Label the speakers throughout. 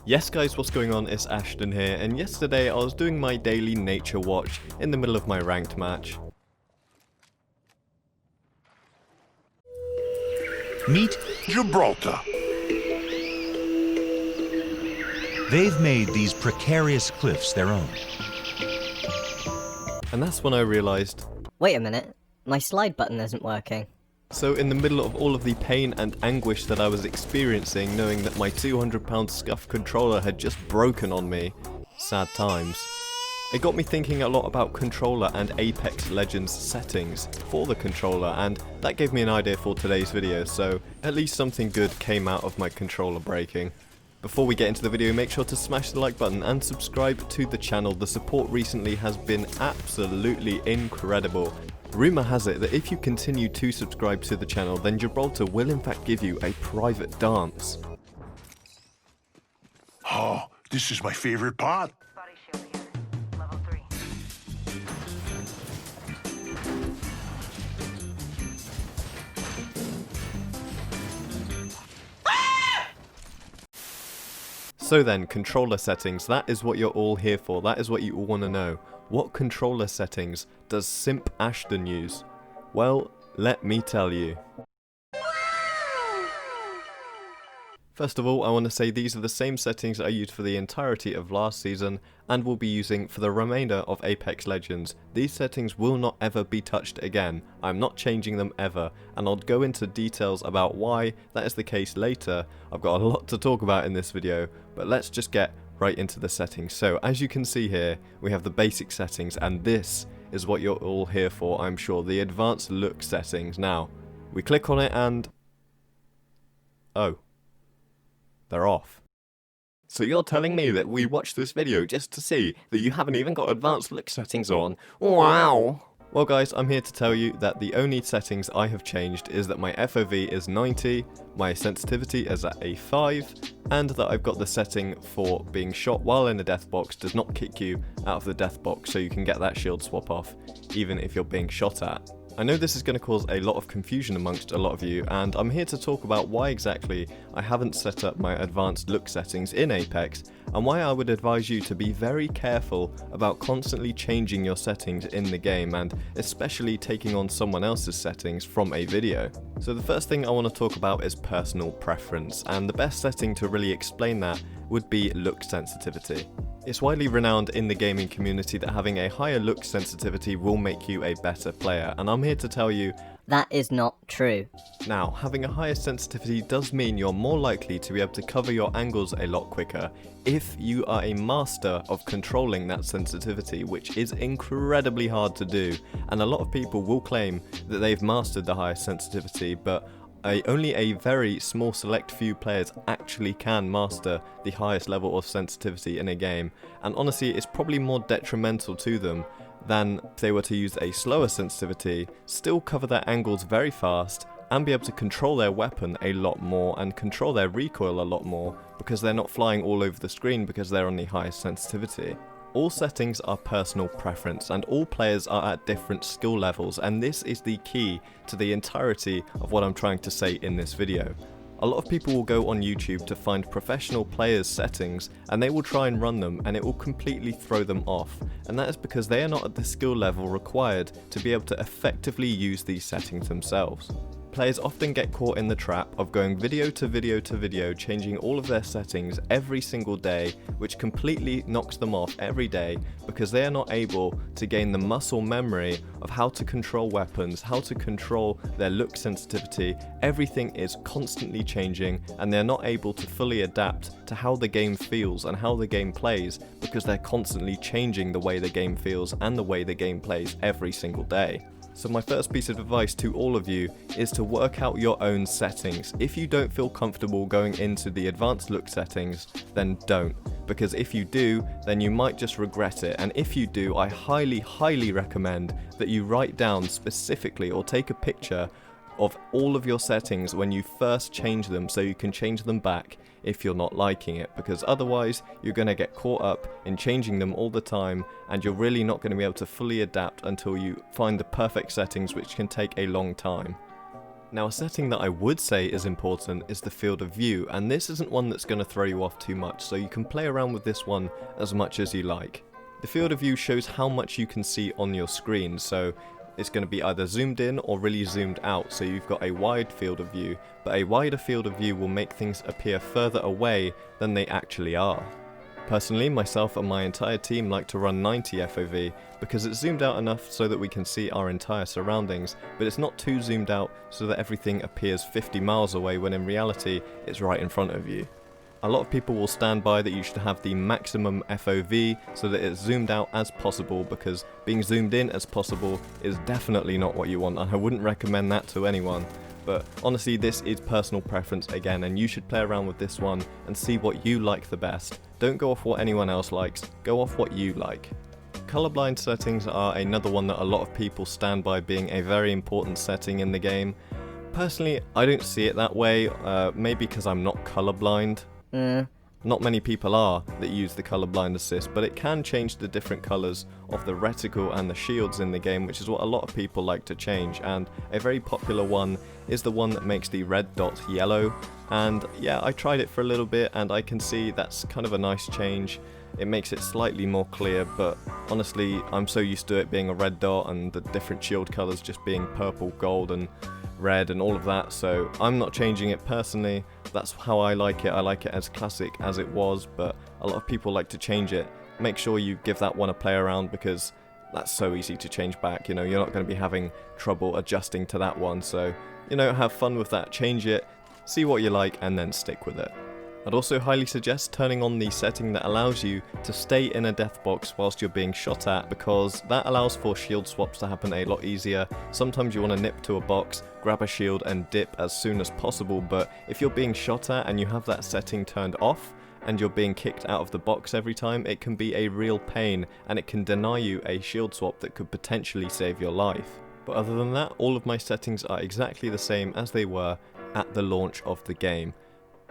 Speaker 1: Yes guys, what's going on? It's Ashton here, and yesterday I was doing my daily nature watch in the middle of my ranked match.
Speaker 2: Meet
Speaker 3: Gibraltar.
Speaker 2: They've made these precarious cliffs their own.
Speaker 1: And that's when I realised,
Speaker 4: Wait a minute, my slide button isn't working.
Speaker 1: so in the middle of all of the pain and anguish that I was experiencing knowing that my £200 scuffed controller had just broken on me, sad times, it got me thinking a lot about controller and Apex Legends settings for the controller, and that gave me an idea for today's video, so at least something good came out of my controller breaking. Before we get into the video, make sure to smash the like button and subscribe to the channel. The support recently has been absolutely incredible. Rumour has it that if you continue to subscribe to the channel, then Gibraltar will in fact give you a private dance.
Speaker 3: Oh, this is my favorite part.
Speaker 5: Body shield here. Level 3.
Speaker 1: So then, controller settings, that is what you're all here for, that is what you all want to know. What controller settings does Simp Ashton use? Well, let me tell you. First of all, I want to say these are the same settings I used for the entirety of last season and will be using for the remainder of Apex Legends. These settings will not ever be touched again. I'm not changing them ever, and I'll go into details about why that is the case later. I've got a lot to talk about in this video, but let's just get right into the settings. So as you can see here, we have the basic settings, and this is what you're all here for, I'm sure, the advanced look settings. Now, we click on it and... oh. They're off. So you're telling me that we watched this video just to see that you haven't even got advanced look settings on? Wow! Well guys, I'm here to tell you that the only settings I have changed is that my FOV is 90, my sensitivity is at a 5, and that I've got the setting for being shot while in a death box does not kick you out of the death box, so you can get that shield swap off even if you're being shot at. I know this is going to cause a lot of confusion amongst a lot of you, and I'm here to talk about why exactly I haven't set up my advanced look settings in Apex, and why I would advise you to be very careful about constantly changing your settings in the game, and especially taking on someone else's settings from a video. So the first thing I want to talk about is personal preference, and the best setting to really explain that would be look sensitivity. It's widely renowned in the gaming community that having a higher look sensitivity will make you a better player, and I'm here to tell you
Speaker 4: That is not true.
Speaker 1: now, having a higher sensitivity does mean you're more likely to be able to cover your angles a lot quicker if you are a master of controlling that sensitivity, which is incredibly hard to do, and a lot of people will claim that they've mastered the higher sensitivity, but only a very small select few players actually can master the highest level of sensitivity in a game, and honestly it's probably more detrimental to them than if they were to use a slower sensitivity, still cover their angles very fast, and be able to control their weapon a lot more and control their recoil a lot more because they're not flying all over the screen because they're on the highest sensitivity. All settings are personal preference, and all players are at different skill levels, and this is the key to the entirety of what I'm trying to say in this video. A lot of people will go on YouTube to find professional players' settings, and they will try and run them, and it will completely throw them off, and that is because they are not at the skill level required to be able to effectively use these settings themselves. Players often get caught in the trap of going video to video to video, changing all of their settings every single day, which completely knocks them off every day because they are not able to gain the muscle memory of how to control weapons, how to control their look sensitivity. Everything is constantly changing, and they're not able to fully adapt to how the game feels and how the game plays because they're constantly changing the way the game feels and the way the game plays every single day. So my first piece of advice to all of you is to work out your own settings. If you don't feel comfortable going into the advanced look settings, then don't. Because if you do, then you might just regret it. And if you do, I highly recommend that you write down specifically or take a picture of all of your settings when you first change them, so you can change them back if you're not liking it, because otherwise you're going to get caught up in changing them all the time, and you're really not going to be able to fully adapt until you find the perfect settings, which can take a long time. Now, a setting that I would say is important is the field of view, and this isn't one that's going to throw you off too much, so you can play around with this one as much as you like. The field of view shows how much you can see on your screen, so it's going to be either zoomed in or really zoomed out, so you've got a wide field of view, but a wider field of view will make things appear further away than they actually are. Personally, myself and my entire team like to run 90 FOV because it's zoomed out enough so that we can see our entire surroundings, but it's not too zoomed out so that everything appears 50 miles away when in reality it's right in front of you. A lot of people will stand by that you should have the maximum FOV so that it's zoomed out as possible, because being zoomed in as possible is definitely not what you want, and I wouldn't recommend that to anyone. But honestly, this is personal preference again, and you should play around with this one and see what you like the best. Don't go off what anyone else likes, go off what you like. Colorblind settings are another one that a lot of people stand by being a very important setting in the game. Personally, I don't see it that way, maybe because I'm not colorblind. Not many people are that use the Colorblind Assist, but it can change the different colours of the reticle and the shields in the game, which is what a lot of people like to change, and a very popular one is the one that makes the red dot yellow. And yeah, I tried it for a little bit and I can see that's kind of a nice change. It makes it slightly more clear, but honestly I'm so used to it being a red dot and the different shield colours just being purple, gold and red and all of that, so I'm not changing it personally. That's how I like it. I like it as classic as it was, but a lot of people like to change it. Make sure you give that one a play around, because that's so easy to change back. You know, you're not going to be having trouble adjusting to that one, so you know, have fun with that, change it, see what you like and then stick with it. I'd also highly suggest turning on the setting that allows you to stay in a death box whilst you're being shot at, because that allows for shield swaps to happen a lot easier. Sometimes you want to nip to a box, grab a shield and dip as soon as possible, but if you're being shot at and you have that setting turned off and you're being kicked out of the box every time, it can be a real pain and it can deny you a shield swap that could potentially save your life. But other than that, all of my settings are exactly the same as they were at the launch of the game.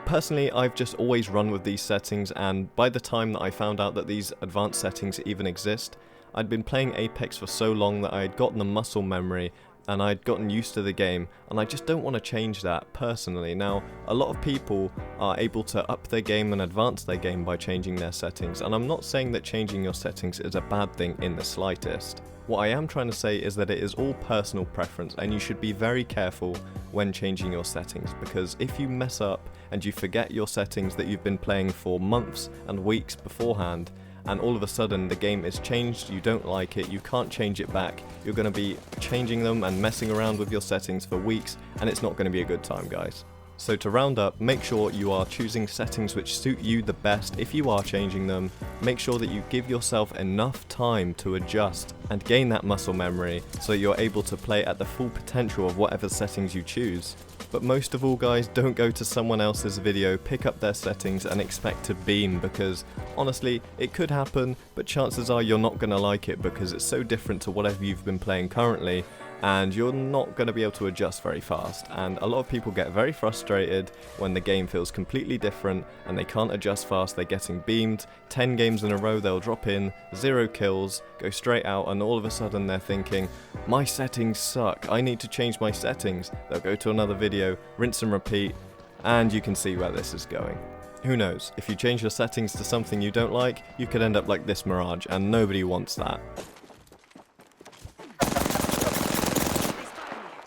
Speaker 1: Personally, I've just always run with these settings, and by the time that I found out that these advanced settings even exist, I'd been playing Apex for so long that I had gotten the muscle memory and I'd gotten used to the game, and I just don't want to change that personally. Now, a lot of people are able to up their game and advance their game by changing their settings, and I'm not saying that changing your settings is a bad thing in the slightest. What I am trying to say is that it is all personal preference, and you should be very careful when changing your settings, because if you mess up and you forget your settings that you've been playing for months and weeks beforehand, and all of a sudden the game is changed, you don't like it, you can't change it back, you're going to be changing them and messing around with your settings for weeks, and it's not going to be a good time, guys. So to round up, make sure you are choosing settings which suit you the best. If you are changing them, make sure that you give yourself enough time to adjust and gain that muscle memory so you're able to play at the full potential of whatever settings you choose. But most of all, guys, don't go to someone else's video, pick up their settings and expect to beam, because honestly, it could happen, but chances are you're not going to like it because it's so different to whatever you've been playing currently, and you're not going to be able to adjust very fast. And a lot of people get very frustrated when the game feels completely different and they can't adjust fast. They're getting beamed 10 games in a row, they'll drop in 0 kills, go straight out, and all of a sudden they're thinking, my settings suck, I need to change my settings. They'll go to another video, rinse and repeat, and you can see where this is going. Who knows, if you change your settings to something you don't like, you could end up like this Mirage, and nobody wants that.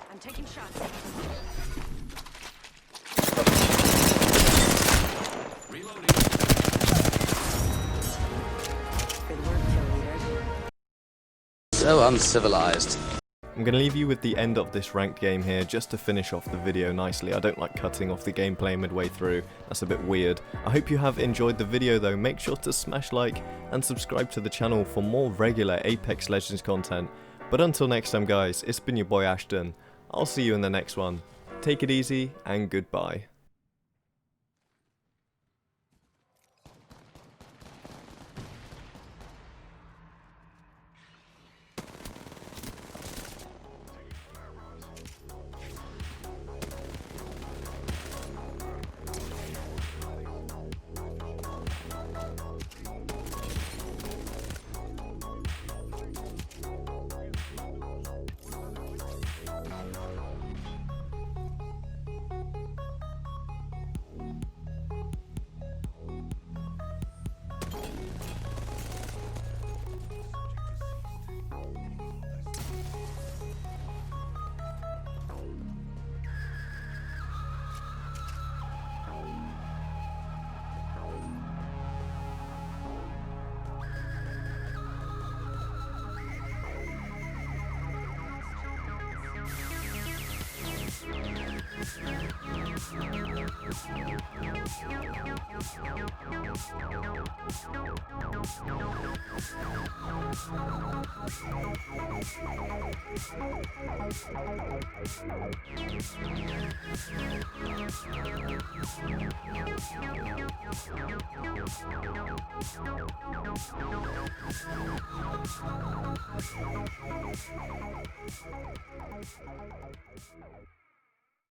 Speaker 5: I'm taking shots.
Speaker 6: Reloading.
Speaker 5: Good work, kill leader.
Speaker 7: So uncivilized.
Speaker 1: I'm going to leave you with the end of this ranked game here just to finish off the video nicely. I don't like cutting off the gameplay midway through, that's a bit weird. I hope you have enjoyed the video though. Make sure to smash like and subscribe to the channel for more regular Apex Legends content. But until next time, guys, it's been your boy Ashton. I'll see you in the next one. Take it easy and goodbye.